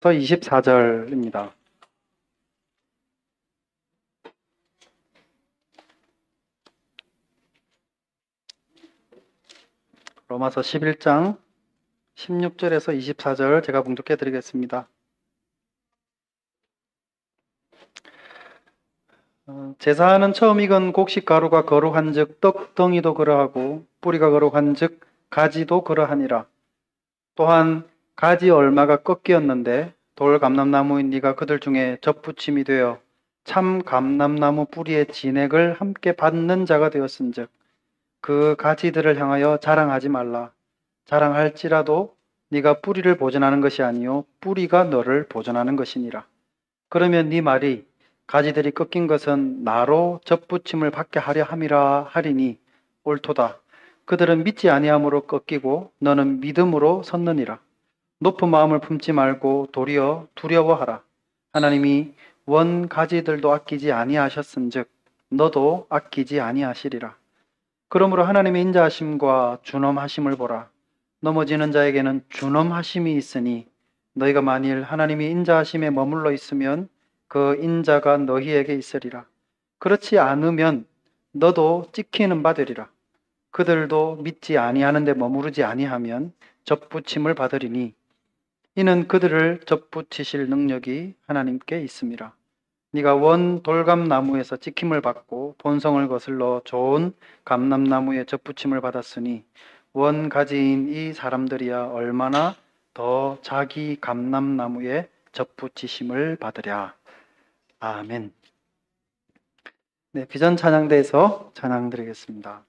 24절입니다. 로마서 11장 16절에서 24절 제가 봉독해 드리겠습니다. 제사하는 처음 익은 곡식 가루가 거룩한즉 떡덩이도 그러하고 뿌리가 거룩한즉 가지도 그러하니라. 또한 가지 얼마가 꺾이었는데 돌 감람나무인 네가 그들 중에 접붙임이 되어 참 감람나무 뿌리의 진액을 함께 받는 자가 되었은즉 그 가지들을 향하여 자랑하지 말라. 자랑할지라도 네가 뿌리를 보존하는 것이 아니요 뿌리가 너를 보존하는 것이니라. 그러면 네 말이 가지들이 꺾인 것은 나로 접붙임을 받게 하려 함이라 하리니 옳도다. 그들은 믿지 아니함으로 꺾이고 너는 믿음으로 섰느니라. 높은 마음을 품지 말고 도리어 두려워하라. 하나님이 원 가지들도 아끼지 아니하셨은즉 너도 아끼지 아니하시리라. 그러므로 하나님의 인자하심과 준엄하심을 보라. 넘어지는 자에게는 준엄하심이 있으니 너희가 만일 하나님의 인자하심에 머물러 있으면 그 인자가 너희에게 있으리라. 그렇지 않으면 너도 찍히는 바 되리라. 그들도 믿지 아니하는데 머무르지 아니하면 접붙임을 받으리니 이는 그들을 접붙이실 능력이 하나님께 있음이라. 네가 원 돌감나무에서 찍힘을 받고 본성을 거슬러 좋은 감람나무에 접붙임을 받았으니 원 가지인 이 사람들이야 얼마나 더 자기 감람나무에 접붙이심을 받으랴. 아멘. 네, 비전 찬양대에서 찬양 드리겠습니다.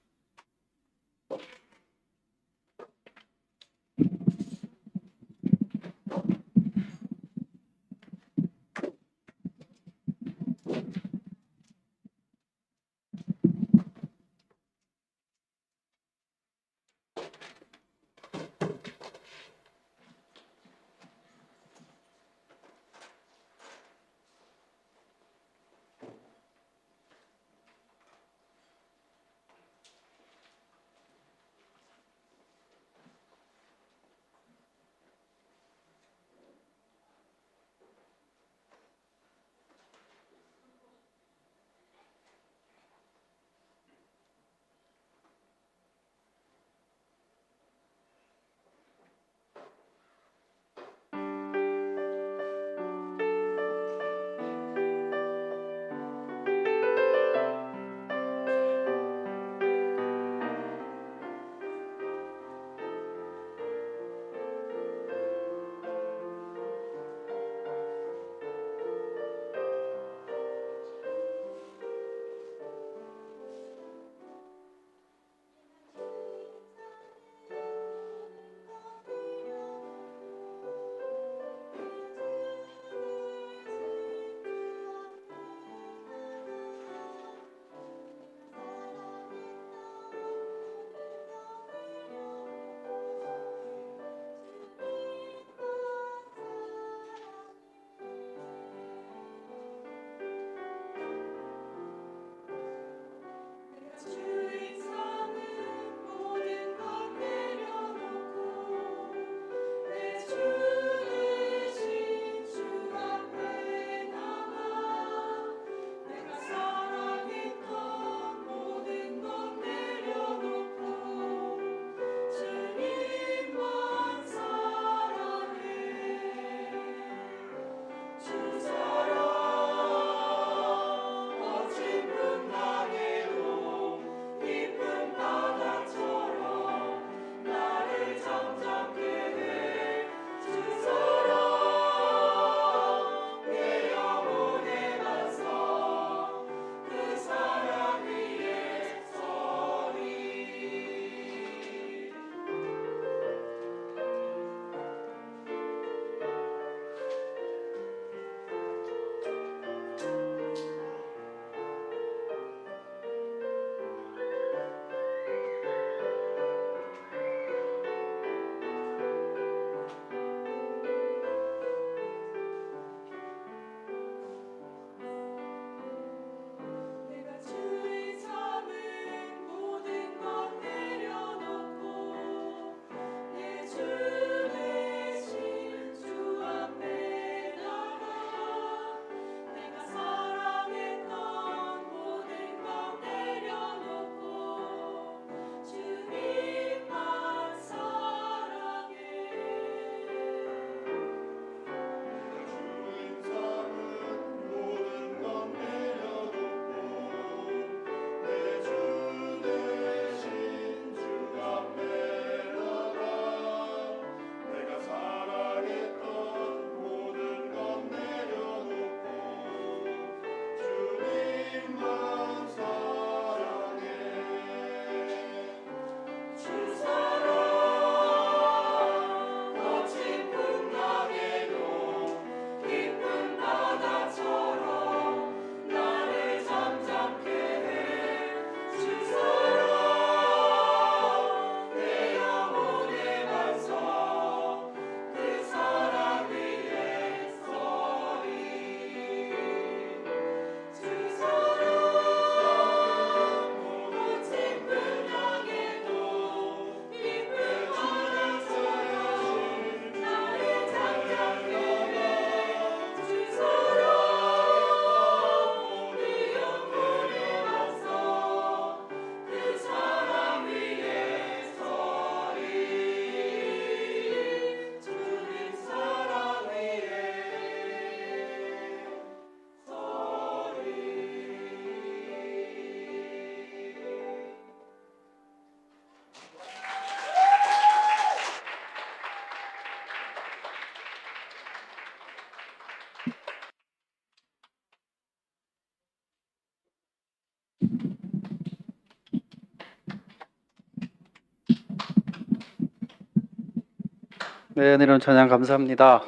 네, 은혜로운 찬양 감사합니다.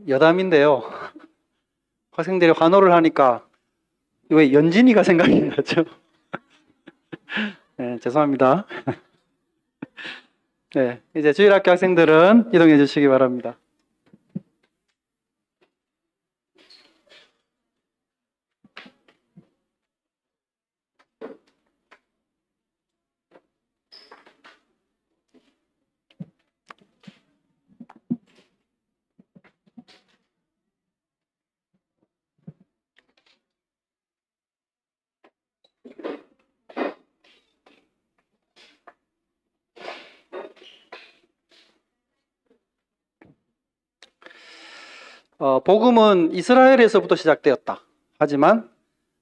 여담인데요. 학생들이 환호를 하니까 왜 연진이가 생각이 나죠? 네, 죄송합니다. 네, 이제 주일학교 학생들은 이동해 주시기 바랍니다. 복음은 이스라엘에서부터 시작되었다. 하지만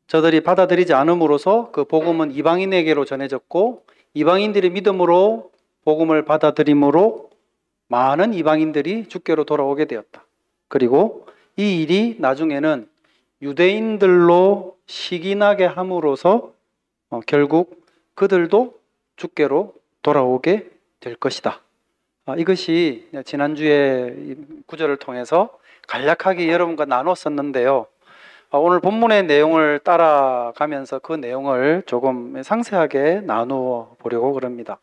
저들이 받아들이지 않음으로써 그 복음은 이방인에게로 전해졌고 이방인들의 믿음으로 복음을 받아들임으로 많은 이방인들이 주께로 돌아오게 되었다. 그리고 이 일이 나중에는 유대인들로 시기나게 함으로써 결국 그들도 주께로 돌아오게 될 것이다. 이것이 지난주에 구절을 통해서 간략하게 여러분과 나눴었는데요. 오늘 본문의 내용을 따라가면서 그 내용을 조금 상세하게 나누어 보려고 그럽니다.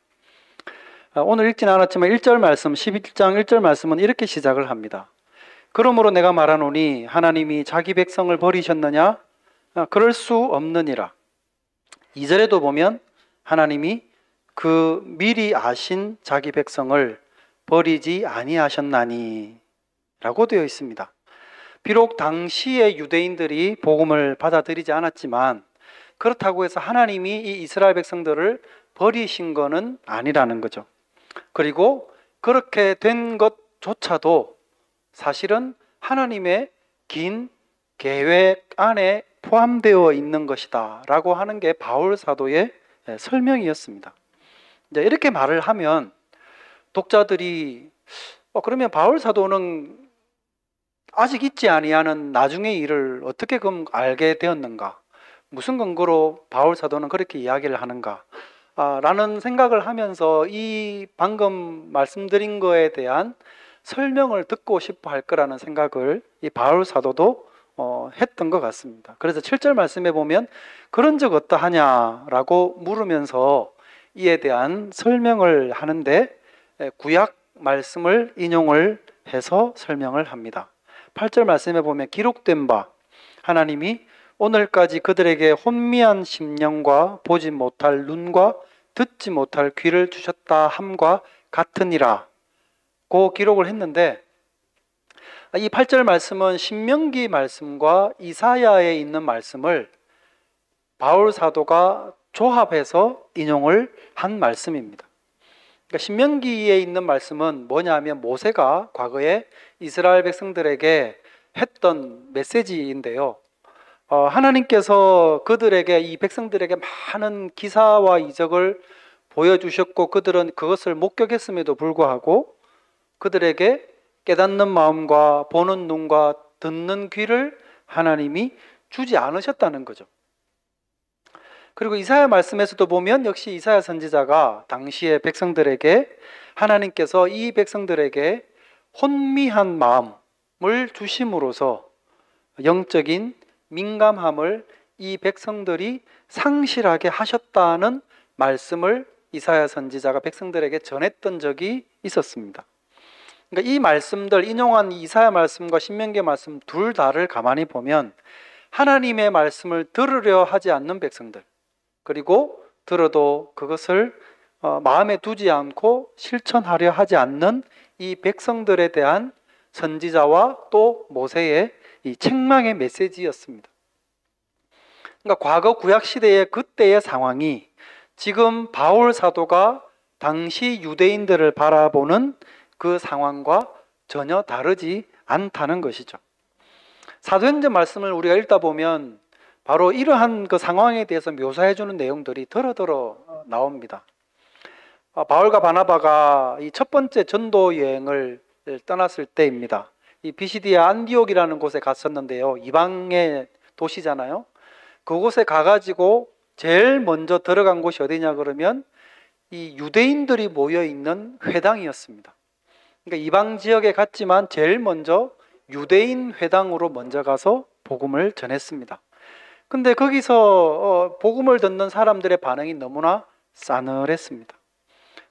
오늘 읽진 않았지만 1절 말씀, 11장 1절 말씀은 이렇게 시작을 합니다. 그러므로 내가 말하노니 하나님이 자기 백성을 버리셨느냐? 그럴 수 없느니라. 2절에도 보면 하나님이 그 미리 아신 자기 백성을 버리지 아니하셨나니 라고 되어 있습니다. 비록 당시의 유대인들이 복음을 받아들이지 않았지만 그렇다고 해서 하나님이 이 이스라엘 백성들을 버리신 것은 아니라는 거죠. 그리고 그렇게 된 것조차도 사실은 하나님의 긴 계획 안에 포함되어 있는 것이다 라고 하는 게 바울 사도의 설명이었습니다. 이제 이렇게 말을 하면 독자들이 그러면 바울 사도는 아직 있지 아니하는 나중의 일을 어떻게 그럼 알게 되었는가? 무슨 근거로 바울 사도는 그렇게 이야기를 하는가? 라는 생각을 하면서 이 방금 말씀드린 거에 대한 설명을 듣고 싶어 할 거라는 생각을 이 바울 사도도 했던 것 같습니다. 그래서 7절 말씀에 보면 그런 적 어떠하냐라고 물으면서 이에 대한 설명을 하는데 구약 말씀을 인용을 해서 설명을 합니다. 8절 말씀에 보면 기록된 바 하나님이 오늘까지 그들에게 혼미한 심령과 보지 못할 눈과 듣지 못할 귀를 주셨다 함과 같으니라 고 기록을 했는데 이 8절 말씀은 신명기 말씀과 이사야에 있는 말씀을 바울 사도가 조합해서 인용을 한 말씀입니다. 그러니까 신명기에 있는 말씀은 뭐냐면 모세가 과거에 이스라엘 백성들에게 했던 메시지인데요. 하나님께서 그들에게 이 백성들에게 많은 기사와 이적을 보여주셨고 그들은 그것을 목격했음에도 불구하고 그들에게 깨닫는 마음과 보는 눈과 듣는 귀를 하나님이 주지 않으셨다는 거죠. 그리고 이사야 말씀에서도 보면 역시 이사야 선지자가 당시의 백성들에게 하나님께서 이 백성들에게 혼미한 마음을 주심으로써 영적인 민감함을 이 백성들이 상실하게 하셨다는 말씀을 이사야 선지자가 백성들에게 전했던 적이 있었습니다. 그러니까 이 말씀들 인용한 이사야 말씀과 신명기 말씀 둘 다를 가만히 보면 하나님의 말씀을 들으려 하지 않는 백성들 그리고 들어도 그것을 마음에 두지 않고 실천하려 하지 않는 이 백성들에 대한 선지자와 또 모세의 이 책망의 메시지였습니다. 그러니까 과거 구약 시대의 그때의 상황이 지금 바울 사도가 당시 유대인들을 바라보는 그 상황과 전혀 다르지 않다는 것이죠. 사도행전 말씀을 우리가 읽다 보면 바로 이러한 그 상황에 대해서 묘사해 주는 내용들이 더러더러 나옵니다. 바울과 바나바가 이 첫 번째 전도 여행을 떠났을 때입니다. 이 비시디아 안디옥이라는 곳에 갔었는데요. 이방의 도시잖아요. 그곳에 가가지고 제일 먼저 들어간 곳이 어디냐 그러면 이 유대인들이 모여 있는 회당이었습니다. 그러니까 이방 지역에 갔지만 제일 먼저 유대인 회당으로 먼저 가서 복음을 전했습니다. 근데 거기서 복음을 듣는 사람들의 반응이 너무나 싸늘했습니다.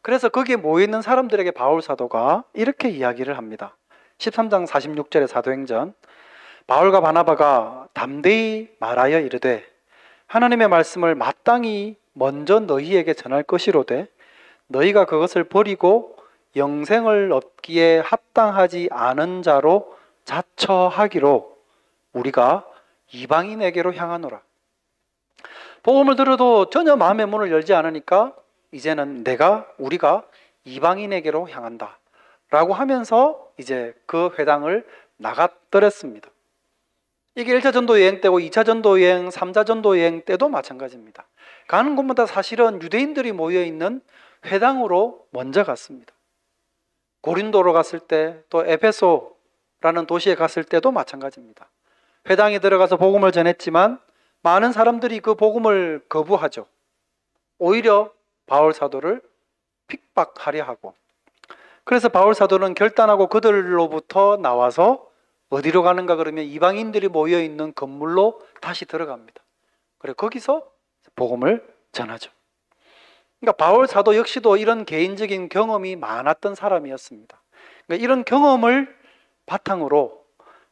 그래서 거기에 모여 있는 사람들에게 바울 사도가 이렇게 이야기를 합니다. 13장 46절의 사도행전. 바울과 바나바가 담대히 말하여 이르되 하나님의 말씀을 마땅히 먼저 너희에게 전할 것이로되 너희가 그것을 버리고 영생을 얻기에 합당하지 않은 자로 자처하기로 우리가 이방인에게로 향하노라. 복음을 들어도 전혀 마음의 문을 열지 않으니까 이제는 우리가 이방인에게로 향한다 라고 하면서 이제 그 회당을 나갔더랬습니다. 이게 1차 전도 여행 때고 2차 전도 여행, 3차 전도 여행 때도 마찬가지입니다. 가는 곳마다 사실은 유대인들이 모여있는 회당으로 먼저 갔습니다. 고린도로 갔을 때, 또 에베소라는 도시에 갔을 때도 마찬가지입니다. 회당에 들어가서 복음을 전했지만 많은 사람들이 그 복음을 거부하죠. 오히려 바울 사도를 핍박하려 하고, 그래서 바울 사도는 결단하고 그들로부터 나와서 어디로 가는가 그러면 이방인들이 모여있는 건물로 다시 들어갑니다. 그래 거기서 복음을 전하죠. 그러니까 바울 사도 역시도 이런 개인적인 경험이 많았던 사람이었습니다. 그러니까 이런 경험을 바탕으로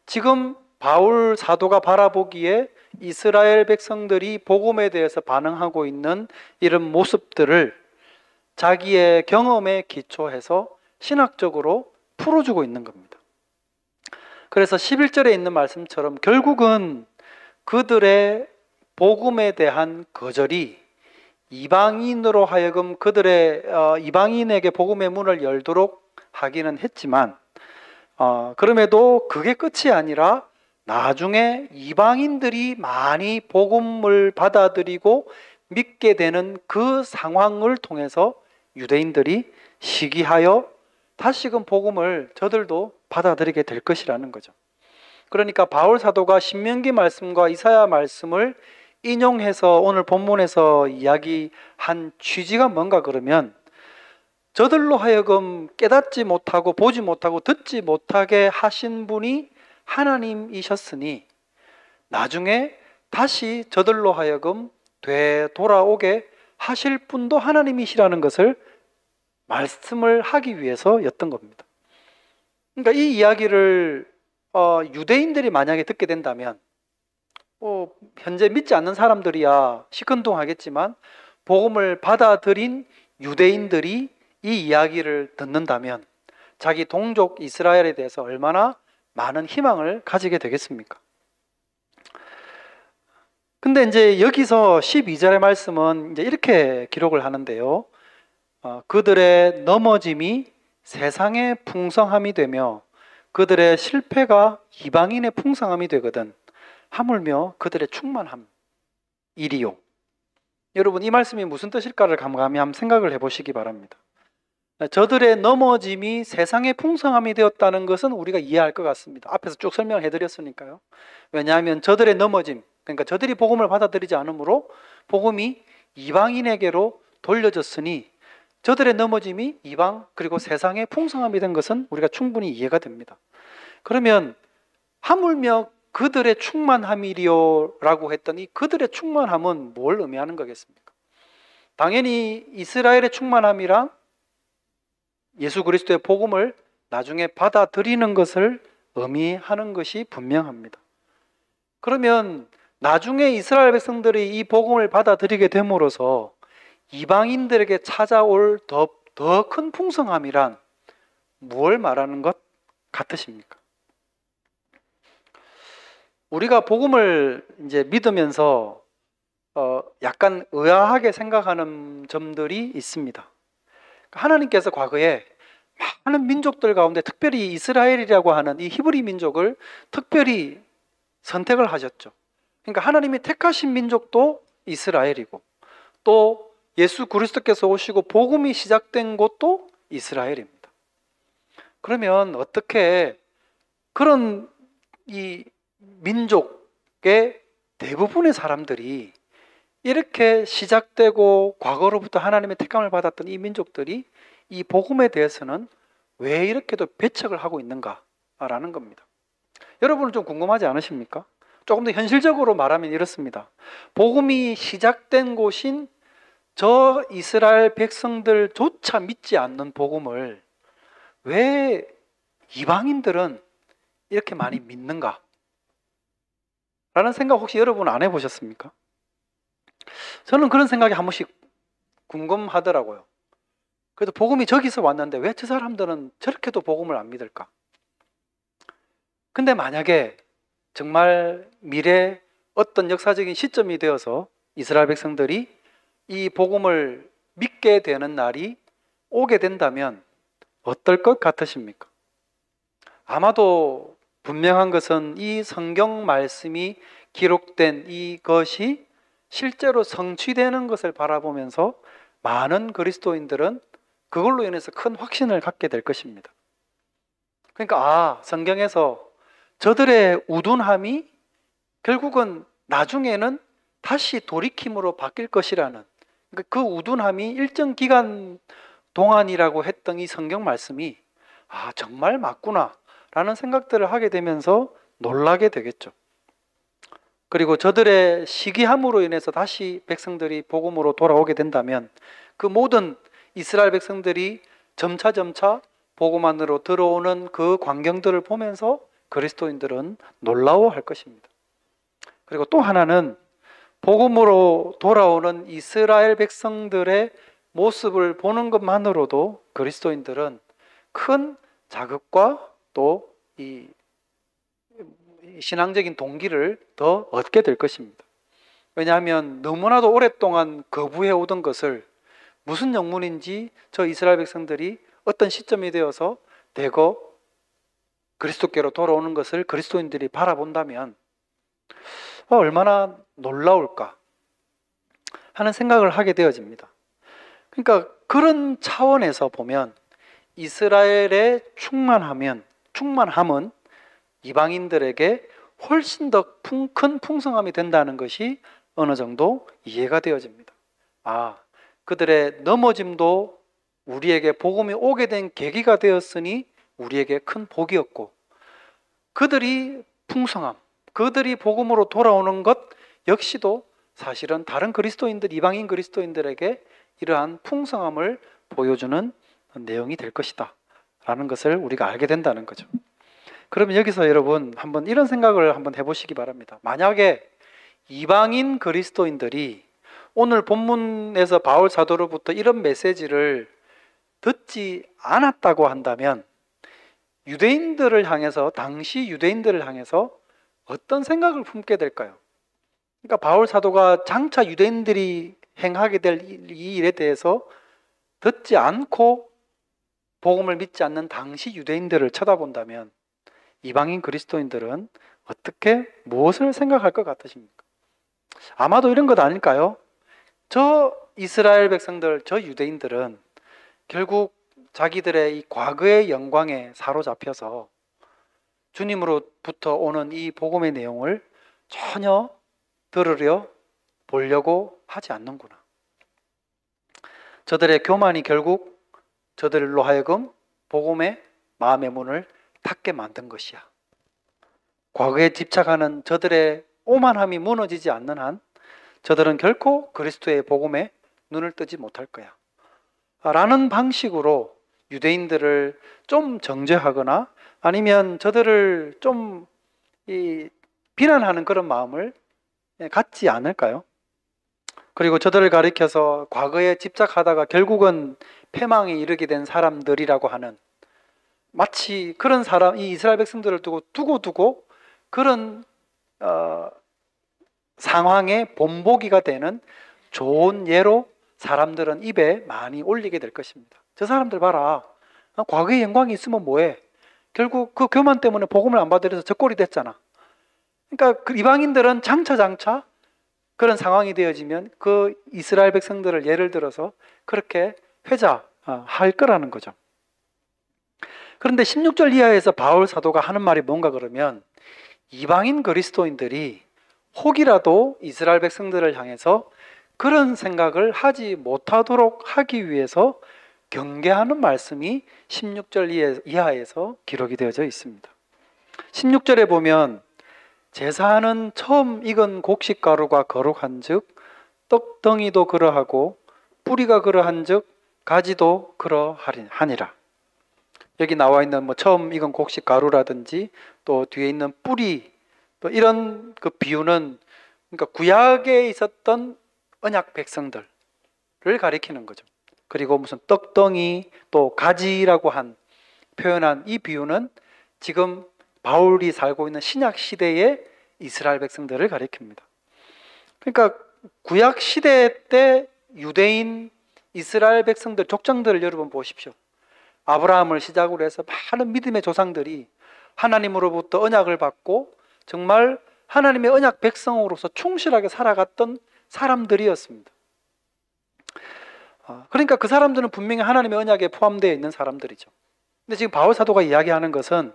지금 바울 사도가 바라보기에 이스라엘 백성들이 복음에 대해서 반응하고 있는 이런 모습들을 자기의 경험에 기초해서 신학적으로 풀어주고 있는 겁니다. 그래서 11절에 있는 말씀처럼 결국은 그들의 복음에 대한 거절이 이방인으로 하여금 이방인에게 복음의 문을 열도록 하기는 했지만 그럼에도 그게 끝이 아니라 나중에 이방인들이 많이 복음을 받아들이고 믿게 되는 그 상황을 통해서 유대인들이 시기하여 다시금 복음을 저들도 받아들이게 될 것이라는 거죠. 그러니까 바울 사도가 신명기 말씀과 이사야 말씀을 인용해서 오늘 본문에서 이야기한 취지가 뭔가 그러면 저들로 하여금 깨닫지 못하고 보지 못하고 듣지 못하게 하신 분이 하나님이셨으니 나중에 다시 저들로 하여금 되돌아오게 하실 분도 하나님이시라는 것을 말씀을 하기 위해서였던 겁니다. 그러니까 이 이야기를 유대인들이 만약에 듣게 된다면 현재 믿지 않는 사람들이야 시큰둥하겠지만 복음을 받아들인 유대인들이 이 이야기를 듣는다면 자기 동족 이스라엘에 대해서 얼마나 많은 희망을 가지게 되겠습니까? 근데 이제 여기서 12절의 말씀은 이제 이렇게 기록을 하는데요. 그들의 넘어짐이 세상의 풍성함이 되며 그들의 실패가 이방인의 풍성함이 되거든 하물며 그들의 충만함이리요. 여러분 이 말씀이 무슨 뜻일까를 감감히 한번 생각을 해보시기 바랍니다. 저들의 넘어짐이 세상의 풍성함이 되었다는 것은 우리가 이해할 것 같습니다. 앞에서 쭉 설명을 해드렸으니까요. 왜냐하면 저들의 넘어짐, 그러니까 저들이 복음을 받아들이지 않으므로 복음이 이방인에게로 돌려졌으니 저들의 넘어짐이 이방 그리고 세상의 풍성함이 된 것은 우리가 충분히 이해가 됩니다. 그러면 하물며 그들의 충만함이리요 라고 했더니 그들의 충만함은 뭘 의미하는 거겠습니까? 당연히 이스라엘의 충만함이랑 예수 그리스도의 복음을 나중에 받아들이는 것을 의미하는 것이 분명합니다. 그러면 나중에 이스라엘 백성들이 이 복음을 받아들이게 됨으로써 이방인들에게 찾아올 더 큰 풍성함이란 무엇을 말하는 것 같으십니까? 우리가 복음을 이제 믿으면서 약간 의아하게 생각하는 점들이 있습니다. 하나님께서 과거에 많은 민족들 가운데 특별히 이스라엘이라고 하는 이 히브리 민족을 특별히 선택을 하셨죠. 그러니까 하나님이 택하신 민족도 이스라엘이고 또 예수 그리스도께서 오시고 복음이 시작된 곳도 이스라엘입니다. 그러면 어떻게 그런 이 민족의 대부분의 사람들이 이렇게 시작되고 과거로부터 하나님의 택함을 받았던 이 민족들이 이 복음에 대해서는 왜 이렇게도 배척을 하고 있는가라는 겁니다. 여러분은 좀 궁금하지 않으십니까? 조금 더 현실적으로 말하면 이렇습니다. 복음이 시작된 곳인 저 이스라엘 백성들조차 믿지 않는 복음을 왜 이방인들은 이렇게 많이 믿는가? 라는 생각 혹시 여러분 안 해보셨습니까? 저는 그런 생각이 한 번씩 궁금하더라고요. 그래도 복음이 저기서 왔는데 왜 저 사람들은 저렇게도 복음을 안 믿을까? 근데 만약에 정말 미래 어떤 역사적인 시점이 되어서 이스라엘 백성들이 이 복음을 믿게 되는 날이 오게 된다면 어떨 것 같으십니까? 아마도 분명한 것은 이 성경 말씀이 기록된 이것이 실제로 성취되는 것을 바라보면서 많은 그리스도인들은 그걸로 인해서 큰 확신을 갖게 될 것입니다. 그러니까 성경에서 저들의 우둔함이 결국은 나중에는 다시 돌이킴으로 바뀔 것이라는, 그러니까 그 우둔함이 일정 기간 동안이라고 했던 이 성경 말씀이 정말 맞구나 라는 생각들을 하게 되면서 놀라게 되겠죠. 그리고 저들의 시기함으로 인해서 다시 백성들이 복음으로 돌아오게 된다면 그 모든 이스라엘 백성들이 점차 복음 안으로 들어오는 그 광경들을 보면서 그리스도인들은 놀라워할 것입니다. 그리고 또 하나는 복음으로 돌아오는 이스라엘 백성들의 모습을 보는 것만으로도 그리스도인들은 큰 자극과 또 이 신앙적인 동기를 더 얻게 될 것입니다. 왜냐하면 너무나도 오랫동안 거부해 오던 것을 무슨 영문인지 저 이스라엘 백성들이 어떤 시점이 되어서 대거 그리스도께로 돌아오는 것을 그리스도인들이 바라본다면 얼마나 놀라울까 하는 생각을 하게 되어집니다. 그러니까 그런 차원에서 보면 이스라엘의 충만함은 이방인들에게 훨씬 더 큰 풍성함이 된다는 것이 어느 정도 이해가 되어집니다. 그들의 넘어짐도 우리에게 복음이 오게 된 계기가 되었으니 우리에게 큰 복이었고, 그들이 그들이 복음으로 돌아오는 것 역시도 사실은 다른 그리스도인들, 이방인 그리스도인들에게 이러한 풍성함을 보여주는 내용이 될 것이다 라는 것을 우리가 알게 된다는 거죠. 그러면 여기서 여러분 한번 이런 생각을 한번 해보시기 바랍니다. 만약에 이방인 그리스도인들이 오늘 본문에서 바울 사도로부터 이런 메시지를 듣지 않았다고 한다면 유대인들을 향해서, 당시 유대인들을 향해서 어떤 생각을 품게 될까요? 그러니까 바울 사도가 장차 유대인들이 행하게 될 이 일에 대해서 듣지 않고 복음을 믿지 않는 당시 유대인들을 쳐다본다면 이방인 그리스도인들은 어떻게, 무엇을 생각할 것 같으십니까? 아마도 이런 것 아닐까요? 저 이스라엘 백성들, 저 유대인들은 결국 자기들의 이 과거의 영광에 사로잡혀서 주님으로부터 오는 이 복음의 내용을 전혀 보려고 하지 않는구나. 저들의 교만이 결국 저들로 하여금 복음의 마음의 문을 닫게 만든 것이야. 과거에 집착하는 저들의 오만함이 무너지지 않는 한 저들은 결코 그리스도의 복음에 눈을 뜨지 못할 거야 라는 방식으로 유대인들을 좀 정죄하거나 아니면 저들을 좀 비난하는 그런 마음을 갖지 않을까요? 그리고 저들을 가리켜서 과거에 집착하다가 결국은 패망에 이르게 된 사람들이라고 하는, 마치 그런 사람, 이 이스라엘 백성들을 두고 그런 상황의 본보기가 되는 좋은 예로 사람들은 입에 많이 올리게 될 것입니다. 저 사람들 봐라, 과거의 영광이 있으면 뭐해? 결국 그 교만 때문에 복음을 안 받으려서 저 꼴이 됐잖아. 그러니까 그 이방인들은 장차 그런 상황이 되어지면 그 이스라엘 백성들을 예를 들어서 그렇게 회자할 거라는 거죠. 그런데 16절 이하에서 바울 사도가 하는 말이 뭔가 그러면 이방인 그리스도인들이 혹이라도 이스라엘 백성들을 향해서 그런 생각을 하지 못하도록 하기 위해서 경계하는 말씀이 16절 이하에서 기록이 되어져 있습니다. 16절에 보면 제사는 처음 익은 곡식가루가 거룩한 즉 떡덩이도 그러하고 뿌리가 그러한 즉 가지도 그러하니라. 여기 나와 있는 처음 익은 곡식가루라든지 또 뒤에 있는 뿌리, 또 이런 그 비유는 그러니까 구약에 있었던 언약 백성들을 가리키는 거죠. 그리고 무슨 떡덩이 또 가지라고 표현한 이 비유는 지금 바울이 살고 있는 신약 시대의 이스라엘 백성들을 가리킵니다. 그러니까 구약 시대 때 유대인 이스라엘 백성들 족장들을 여러분 보십시오. 아브라함을 시작으로 해서 많은 믿음의 조상들이 하나님으로부터 언약을 받고 정말 하나님의 언약 백성으로서 충실하게 살아갔던 사람들이었습니다. 그러니까 그 사람들은 분명히 하나님의 언약에 포함되어 있는 사람들이죠. 근데 지금 바울 사도가 이야기하는 것은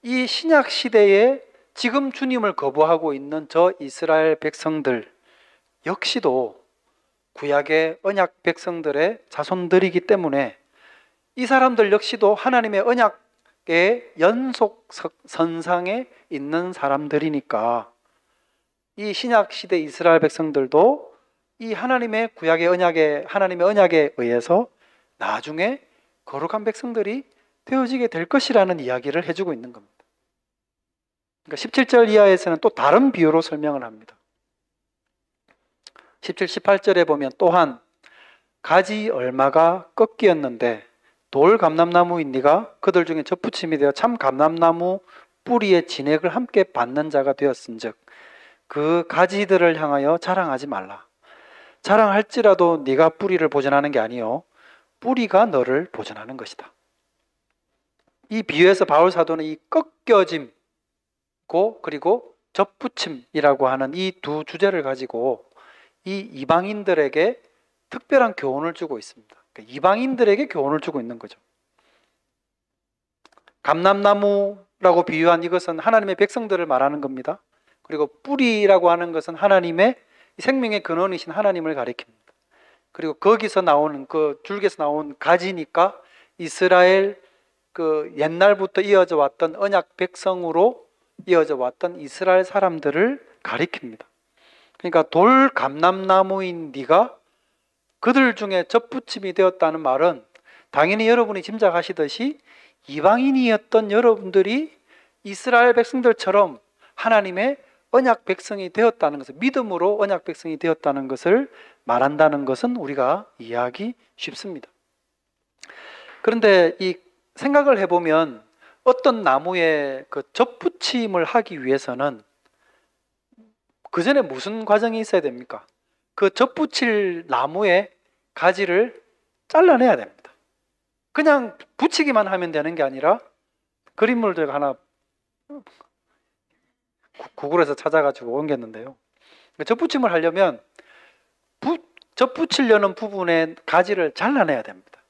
이 신약 시대에 지금 주님을 거부하고 있는 저 이스라엘 백성들 역시도 구약의 언약 백성들의 자손들이기 때문에 이 사람들 역시도 하나님의 언약의 연속선상에 있는 사람들이니까 이 신약 시대 이스라엘 백성들도 이 하나님의 구약의 하나님의 언약에 의해서 나중에 거룩한 백성들이 되어지게 될 것이라는 이야기를 해주고 있는 겁니다. 그러니까 17절 이하에서는 또 다른 비유로 설명을 합니다. 17, 18절에 보면 또한 가지 얼마가 꺾이었는데 돌 감람나무인 네가 그들 중에 접붙임이 되어 참 감람나무 뿌리의 진액을 함께 받는 자가 되었은즉 그 가지들을 향하여 자랑하지 말라. 자랑할지라도 네가 뿌리를 보존하는 게 아니요 뿌리가 너를 보존하는 것이다. 이 비유에서 바울 사도는 이 꺾여짐 그리고 접붙임이라고 하는 이 두 주제를 가지고 이 이방인들에게 특별한 교훈을 주고 있습니다. 그러니까 이방인들에게 교훈을 주고 있는 거죠. 감람나무라고 비유한 이것은 하나님의 백성들을 말하는 겁니다. 그리고 뿌리라고 하는 것은 하나님의 생명의 근원이신 하나님을 가리킵니다. 그리고 거기서 나오는 그 줄기에서 나온 가지니까 이스라엘 그 옛날부터 이어져 왔던 언약 백성으로 이어져 왔던 이스라엘 사람들을 가리킵니다. 그러니까 돌 감람나무인 네가 그들 중에 접붙임이 되었다는 말은 당연히 여러분이 짐작하시듯이 이방인이었던 여러분들이 이스라엘 백성들처럼 하나님의 언약 백성이 되었다는 것을, 믿음으로 언약 백성이 되었다는 것을 말한다는 것은 우리가 이해하기 쉽습니다. 그런데 이 생각을 해보면 어떤 나무에 그 접붙임을 하기 위해서는 그 전에 무슨 과정이 있어야 됩니까? 그 접붙일 나무의 가지를 잘라내야 됩니다. 그냥 붙이기만 하면 되는 게 아니라 그림을 제가 하나 구글에서 찾아가지고 옮겼는데요. 접붙임을 하려면 접붙이려는 부분의 가지를 잘라내야 됩니다.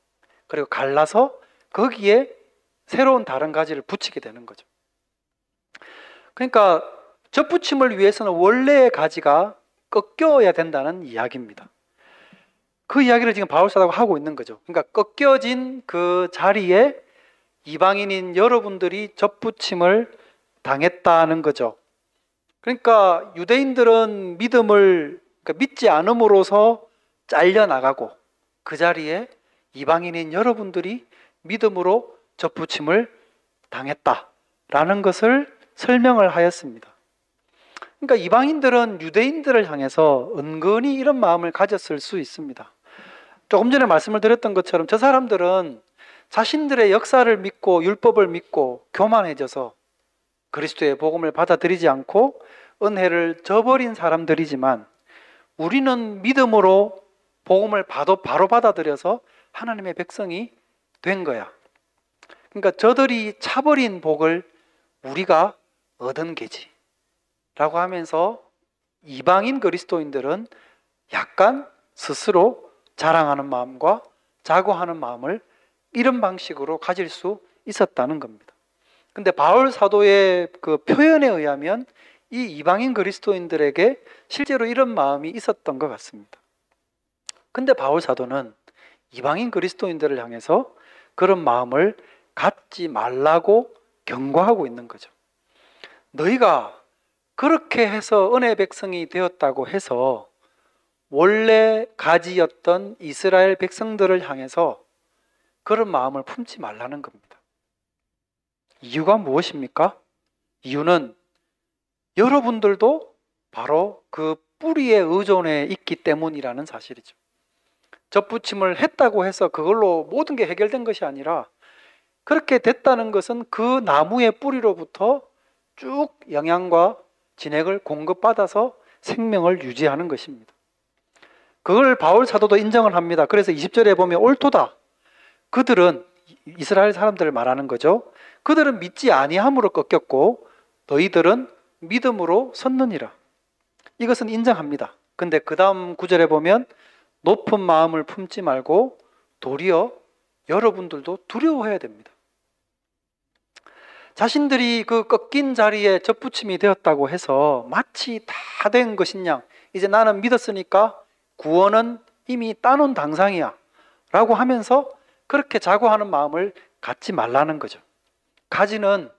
그리고 갈라서 거기에 새로운 다른 가지를 붙이게 되는 거죠. 그러니까 접붙임을 위해서는 원래의 가지가 꺾여야 된다는 이야기입니다. 그 이야기를 지금 바울 사도가 하고 있는 거죠. 그러니까 꺾여진 그 자리에 이방인인 여러분들이 접붙임을 당했다는 거죠. 그러니까 유대인들은 믿음을 믿지 않음으로써 잘려나가고 그 자리에 이방인인 여러분들이 믿음으로 접붙임을 당했다라는 것을 설명을 하였습니다. 그러니까 이방인들은 유대인들을 향해서 은근히 이런 마음을 가졌을 수 있습니다. 조금 전에 말씀을 드렸던 것처럼 저 사람들은 자신들의 역사를 믿고 율법을 믿고 교만해져서 그리스도의 복음을 받아들이지 않고 은혜를 저버린 사람들이지만 우리는 믿음으로 복음을 바로 받아들여서 하나님의 백성이 된 거야. 그러니까 저들이 차버린 복을 우리가 얻은 게지 라고 하면서 이방인 그리스도인들은 약간 스스로 자랑하는 마음과 자고하는 마음을 이런 방식으로 가질 수 있었다는 겁니다. 근데 바울 사도의 그 표현에 의하면 이 이방인 그리스도인들에게 실제로 이런 마음이 있었던 것 같습니다. 근데 바울 사도는 이방인 그리스도인들을 향해서 그런 마음을 갖지 말라고 경고하고 있는 거죠. 너희가 그렇게 해서 은혜의 백성이 되었다고 해서 원래 가지였던 이스라엘 백성들을 향해서 그런 마음을 품지 말라는 겁니다. 이유가 무엇입니까? 이유는 여러분들도 바로 그 뿌리에 의존해 있기 때문이라는 사실이죠. 접붙임을 했다고 해서 그걸로 모든 게 해결된 것이 아니라 그렇게 됐다는 것은 그 나무의 뿌리로부터 쭉 영양과 진액을 공급받아서 생명을 유지하는 것입니다. 그걸 바울 사도도 인정을 합니다. 그래서 20절에 보면 옳도다. 그들은 이스라엘 사람들을 말하는 거죠. 그들은 믿지 아니함으로 꺾였고 너희들은 믿음으로 섰느니라. 이것은 인정합니다. 근데 그 다음 구절에 보면 높은 마음을 품지 말고 도리어 여러분들도 두려워해야 됩니다. 자신들이 그 꺾인 자리에 접붙임이 되었다고 해서 마치 다 된 것이냐, 이제 나는 믿었으니까 구원은 이미 따놓은 당상이야 라고 하면서 그렇게 자고하는 마음을 갖지 말라는 거죠. 가지는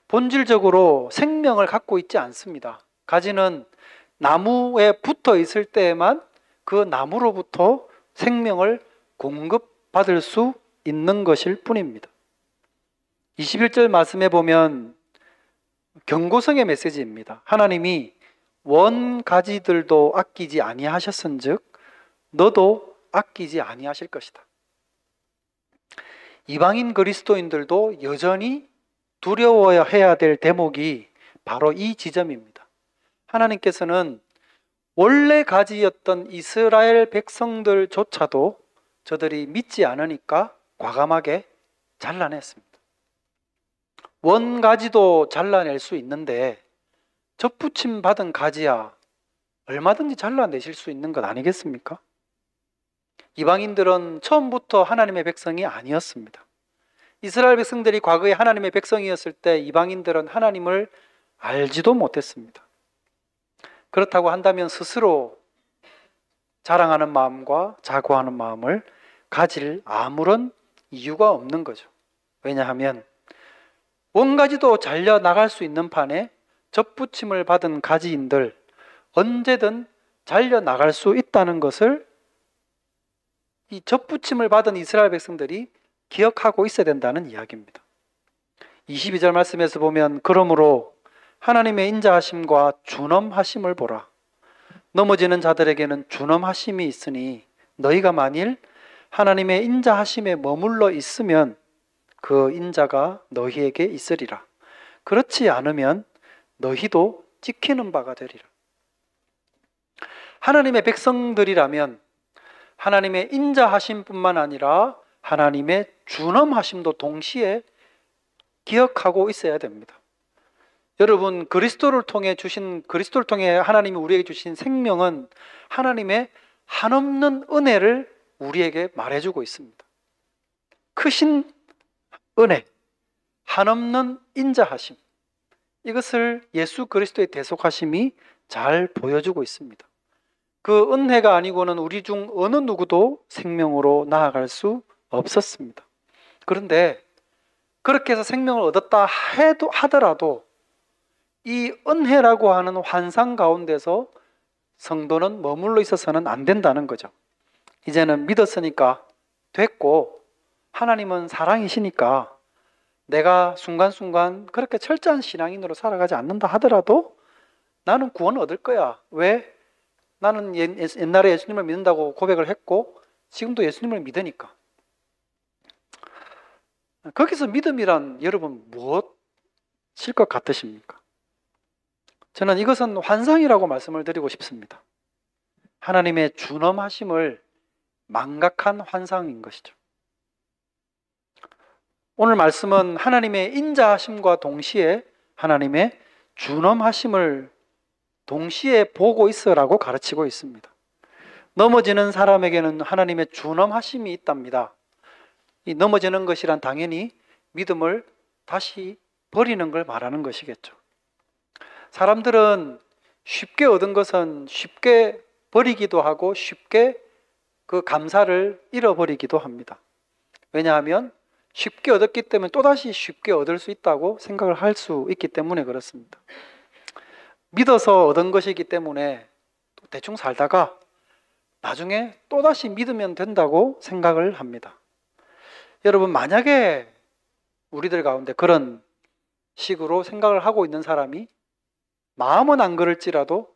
본질적으로 생명을 갖고 있지 않습니다. 가지는 나무에 붙어 있을 때에만 그 나무로부터 생명을 공급받을 수 있는 것일 뿐입니다. 21절 말씀에 보면 경고성의 메시지입니다. 하나님이 원 가지들도 아끼지 아니하셨은즉 너도 아끼지 아니하실 것이다. 이방인 그리스도인들도 여전히 두려워해야 될 대목이 바로 이 지점입니다. 하나님께서는 원래 가지였던 이스라엘 백성들조차도 저들이 믿지 않으니까 과감하게 잘라냈습니다. 원 가지도 잘라낼 수 있는데 접붙임 받은 가지야 얼마든지 잘라내실 수 있는 것 아니겠습니까? 이방인들은 처음부터 하나님의 백성이 아니었습니다. 이스라엘 백성들이 과거에 하나님의 백성이었을 때 이방인들은 하나님을 알지도 못했습니다. 그렇다고 한다면 스스로 자랑하는 마음과 자고하는 마음을 가질 아무런 이유가 없는 거죠. 왜냐하면 원가지도 잘려 나갈 수 있는 판에 접붙임을 받은 가지인들 언제든 잘려 나갈 수 있다는 것을 이 접붙임을 받은 이스라엘 백성들이 기억하고 있어야 된다는 이야기입니다. 22절 말씀에서 보면 그러므로 하나님의 인자하심과 준엄하심을 보라. 넘어지는 자들에게는 준엄하심이 있으니 너희가 만일 하나님의 인자하심에 머물러 있으면 그 인자가 너희에게 있으리라. 그렇지 않으면 너희도 찍히는 바가 되리라. 하나님의 백성들이라면 하나님의 인자하심뿐만 아니라 하나님의 준엄하심도 동시에 기억하고 있어야 됩니다. 여러분, 그리스도를 통해 하나님이 우리에게 주신 생명은 하나님의 한없는 은혜를 우리에게 말해주고 있습니다. 크신 은혜, 한없는 인자하심, 이것을 예수 그리스도의 대속하심이 잘 보여주고 있습니다. 그 은혜가 아니고는 우리 중 어느 누구도 생명으로 나아갈 수 없었습니다. 그런데 그렇게 해서 생명을 얻었다 하더라도 이 은혜라고 하는 환상 가운데서 성도는 머물러 있어서는 안 된다는 거죠. 이제는 믿었으니까 됐고 하나님은 사랑이시니까 내가 순간순간 그렇게 철저한 신앙인으로 살아가지 않는다 하더라도 나는 구원을 얻을 거야. 왜? 나는 옛날에 예수님을 믿는다고 고백을 했고 지금도 예수님을 믿으니까. 거기서 믿음이란 여러분 무엇일 것 같으십니까? 저는 이것은 환상이라고 말씀을 드리고 싶습니다. 하나님의 준엄하심을 망각한 환상인 것이죠. 오늘 말씀은 하나님의 인자하심과 동시에 하나님의 준엄하심을 동시에 보고 있으라고 가르치고 있습니다. 넘어지는 사람에게는 하나님의 준엄하심이 있답니다. 이 넘어지는 것이란 당연히 믿음을 다시 버리는 걸 말하는 것이겠죠. 사람들은 쉽게 얻은 것은 쉽게 버리기도 하고 쉽게 그 감사를 잃어버리기도 합니다. 왜냐하면 쉽게 얻었기 때문에 또다시 쉽게 얻을 수 있다고 생각을 할 수 있기 때문에 그렇습니다. 믿어서 얻은 것이기 때문에 대충 살다가 나중에 또다시 믿으면 된다고 생각을 합니다. 여러분, 만약에 우리들 가운데 그런 식으로 생각을 하고 있는 사람이 마음은 안 그럴지라도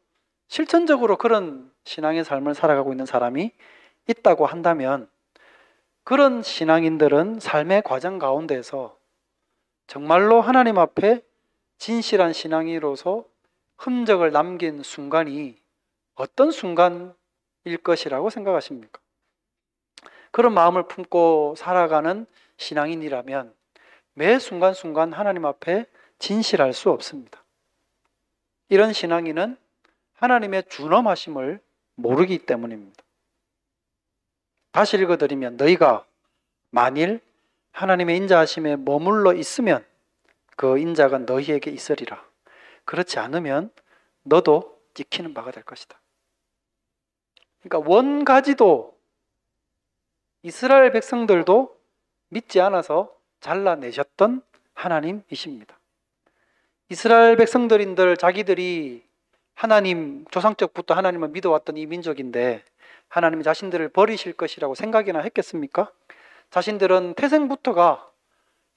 실천적으로 그런 신앙의 삶을 살아가고 있는 사람이 있다고 한다면 그런 신앙인들은 삶의 과정 가운데서 정말로 하나님 앞에 진실한 신앙인으로서 흔적을 남긴 순간이 어떤 순간일 것이라고 생각하십니까? 그런 마음을 품고 살아가는 신앙인이라면 매 순간순간 하나님 앞에 진실할 수 없습니다. 이런 신앙인은 하나님의 준엄하심을 모르기 때문입니다. 다시 읽어드리면 너희가 만일 하나님의 인자하심에 머물러 있으면 그 인자가 너희에게 있으리라. 그렇지 않으면 너도 찍히는 바가 될 것이다. 그러니까 원가지도 이스라엘 백성들도 믿지 않아서 잘라내셨던 하나님이십니다. 이스라엘 백성들인들 자기들이 하나님, 조상적부터 하나님을 믿어왔던 이 민족인데 하나님이 자신들을 버리실 것이라고 생각이나 했겠습니까? 자신들은 태생부터가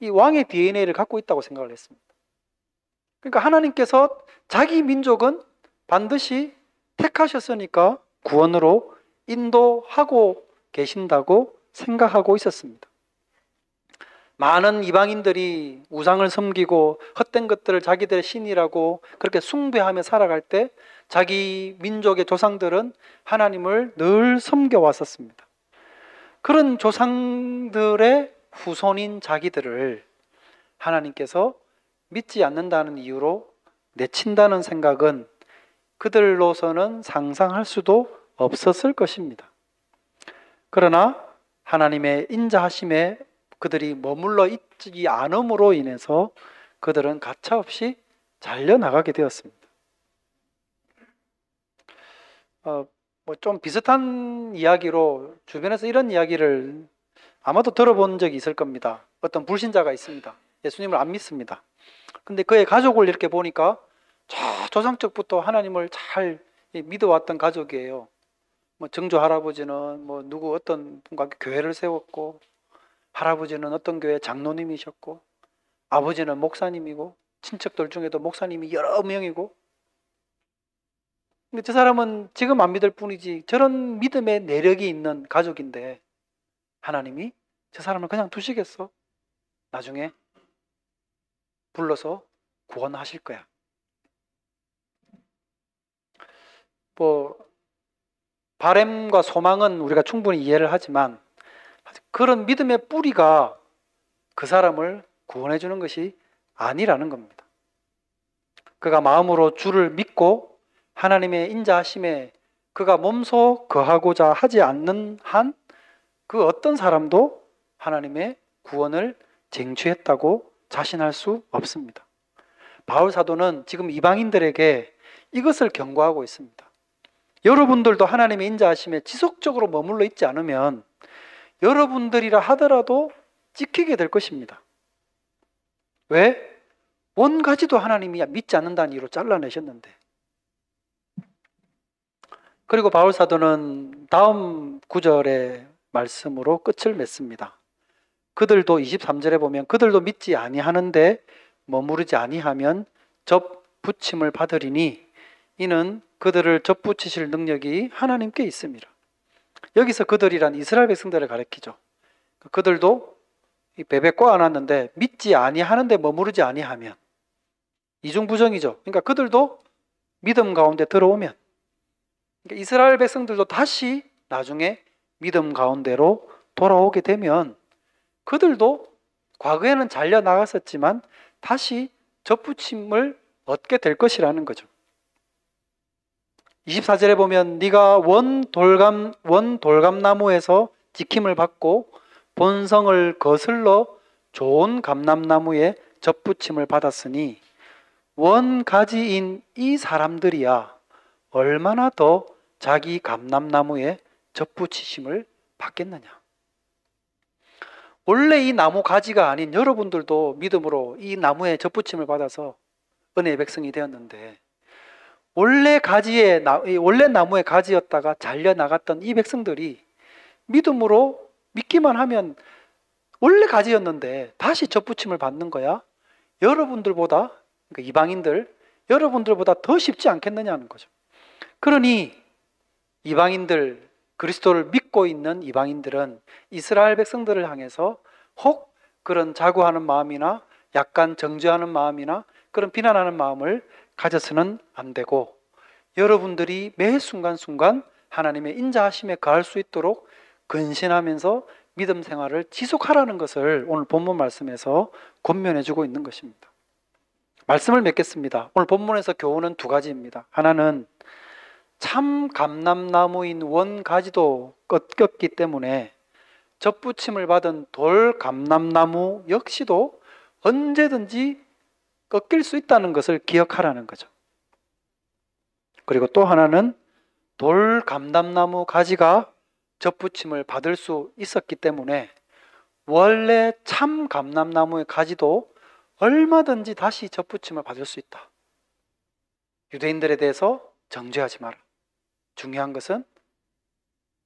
이 왕의 DNA를 갖고 있다고 생각을 했습니다. 그러니까 하나님께서 자기 민족은 반드시 택하셨으니까 구원으로 인도하고 계신다고 생각하고 있었습니다. 많은 이방인들이 우상을 섬기고 헛된 것들을 자기들의 신이라고 그렇게 숭배하며 살아갈 때 자기 민족의 조상들은 하나님을 늘 섬겨왔었습니다. 그런 조상들의 후손인 자기들을 하나님께서 믿지 않는다는 이유로 내친다는 생각은 그들로서는 상상할 수도 없었을 것입니다. 그러나 하나님의 인자하심에 그들이 머물러 있지 않음으로 인해서 그들은 가차없이 잘려나가게 되었습니다. 좀 비슷한 이야기로 주변에서 이런 이야기를 아마도 들어본 적이 있을 겁니다. 어떤 불신자가 있습니다. 예수님을 안 믿습니다. 근데 그의 가족을 이렇게 보니까 조상적부터 하나님을 잘 믿어왔던 가족이에요. 증조 할아버지는 누구 어떤 분과 교회를 세웠고, 할아버지는 어떤 교회 장로님이셨고, 아버지는 목사님이고, 친척들 중에도 목사님이 여러 명이고. 근데 저 사람은 지금 안 믿을 뿐이지 저런 믿음의 내력이 있는 가족인데 하나님이 저 사람을 그냥 두시겠어? 나중에 불러서 구원하실 거야. 바램과 소망은 우리가 충분히 이해를 하지만 그런 믿음의 뿌리가 그 사람을 구원해 주는 것이 아니라는 겁니다. 그가 마음으로 주를 믿고 하나님의 인자하심에 그가 몸소 거하고자 하지 않는 한 그 어떤 사람도 하나님의 구원을 쟁취했다고 자신할 수 없습니다. 바울 사도는 지금 이방인들에게 이것을 경고하고 있습니다. 여러분들도 하나님의 인자하심에 지속적으로 머물러 있지 않으면 여러분들이라 하더라도 찍히게 될 것입니다. 왜? 원가지도 하나님이 믿지 않는다는 이유로 잘라내셨는데. 그리고 바울 사도는 다음 구절의 말씀으로 끝을 맺습니다. 그들도 23절에 보면 그들도 믿지 아니하는데 머무르지 아니하면 접붙임을 받으리니 이는 그들을 접붙이실 능력이 하나님께 있습니다. 여기서 그들이란 이스라엘 백성들을 가리키죠. 그들도 베베꼬 안 왔는데 믿지 아니하는데 머무르지 아니하면 이중부정이죠. 그러니까 그들도 믿음 가운데 들어오면, 그러니까 이스라엘 백성들도 다시 나중에 믿음 가운데로 돌아오게 되면 그들도 과거에는 잘려 나갔었지만 다시 접붙임을 얻게 될 것이라는 거죠. 24절에 보면 네가 원 돌감나무에서 지킴을 받고 본성을 거슬러 좋은 감람나무에 접붙임을 받았으니 원가지인 이 사람들이야 얼마나 더 자기 감람나무에 접붙이심을 받겠느냐? 원래 이 나무 가지가 아닌 여러분들도 믿음으로 이 나무에 접붙임을 받아서 은혜의 백성이 되었는데, 원래 나무의 가지였다가 잘려 나갔던 이 백성들이 믿음으로 믿기만 하면 원래 가지였는데 다시 접붙임을 받는 거야. 여러분들보다, 그러니까 이방인들, 여러분들보다 더 쉽지 않겠느냐는 거죠. 그러니 이방인들, 그리스도를 믿고 있는 이방인들은 이스라엘 백성들을 향해서 혹 그런 자고하는 마음이나 약간 정죄하는 마음이나 그런 비난하는 마음을 가져서는 안 되고, 여러분들이 매 순간순간 하나님의 인자하심에 거할 수 있도록 근신하면서 믿음 생활을 지속하라는 것을 오늘 본문 말씀에서 권면해 주고 있는 것입니다. 말씀을 맺겠습니다. 오늘 본문에서 교훈은 두 가지입니다. 하나는 참 감람나무인 원가지도 꺾였기 때문에 접붙임을 받은 돌 감람나무 역시도 언제든지 꺾일 수 있다는 것을 기억하라는 거죠. 그리고 또 하나는 돌 감람나무 가지가 접붙임을 받을 수 있었기 때문에 원래 참 감람나무의 가지도 얼마든지 다시 접붙임을 받을 수 있다. 유대인들에 대해서 정죄하지 마라. 중요한 것은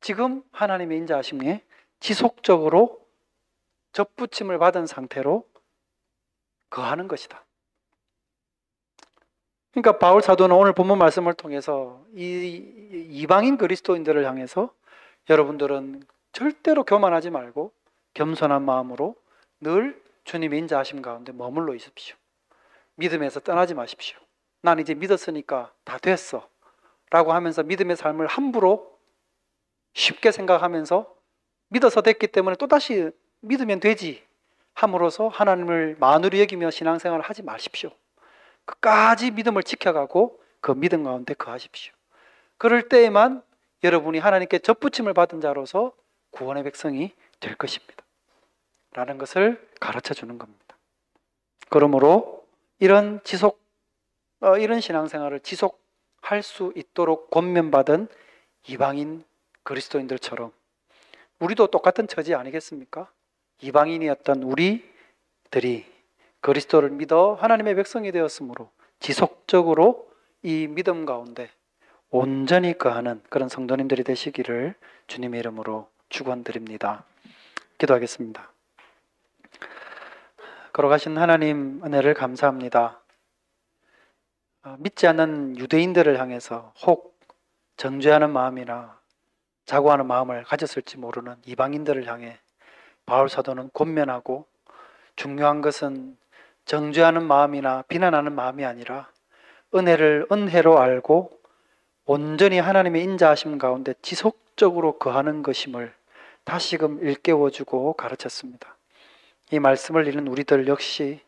지금 하나님의 인자하심에 지속적으로 접붙임을 받은 상태로 거하는 것이다. 그러니까 바울 사도는 오늘 본문 말씀을 통해서 이 이방인 그리스도인들을 향해서 여러분들은 절대로 교만하지 말고 겸손한 마음으로 늘 주님의 인자하심 가운데 머물러 있으십시오. 믿음에서 떠나지 마십시오. 난 이제 믿었으니까 다 됐어 라고 하면서 믿음의 삶을 함부로 쉽게 생각하면서 믿어서 됐기 때문에 또다시 믿으면 되지 함으로써 하나님을 만으로 여기며 신앙생활을 하지 마십시오. 끝까지 믿음을 지켜가고 그 믿음 가운데 거하십시오. 그럴 때에만 여러분이 하나님께 접붙임을 받은 자로서 구원의 백성이 될 것입니다 라는 것을 가르쳐 주는 겁니다. 그러므로 이런 신앙생활을 지속할 수 있도록 권면받은 이방인 그리스도인들처럼 우리도 똑같은 처지 아니겠습니까? 이방인이었던 우리들이 그리스도를 믿어 하나님의 백성이 되었으므로 지속적으로 이 믿음 가운데 온전히 거하는 그런 성도님들이 되시기를 주님의 이름으로 축원드립니다. 기도하겠습니다. 걸어가신 하나님 은혜를 감사합니다. 믿지 않는 유대인들을 향해서 혹 정죄하는 마음이나 자고하는 마음을 가졌을지 모르는 이방인들을 향해 바울 사도는 권면하고, 중요한 것은 정죄하는 마음이나 비난하는 마음이 아니라 은혜를 은혜로 알고 온전히 하나님의 인자하심 가운데 지속적으로 거하는 것임을 다시금 일깨워주고 가르쳤습니다. 이 말씀을 읽는 우리들 역시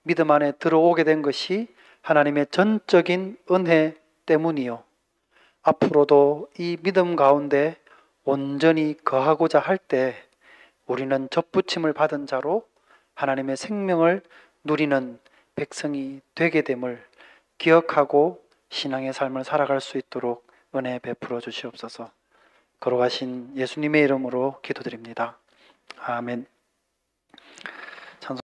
믿음 안에 들어오게 된 것이 하나님의 전적인 은혜 때문이요, 앞으로도 이 믿음 가운데 온전히 거하고자 할 때 우리는 접붙임을 받은 자로 하나님의 생명을 누리는 백성이 되게 됨을 기억하고 신앙의 삶을 살아갈 수 있도록 은혜 베풀어 주시옵소서. 걸어가신 예수님의 이름으로 기도드립니다. 아멘.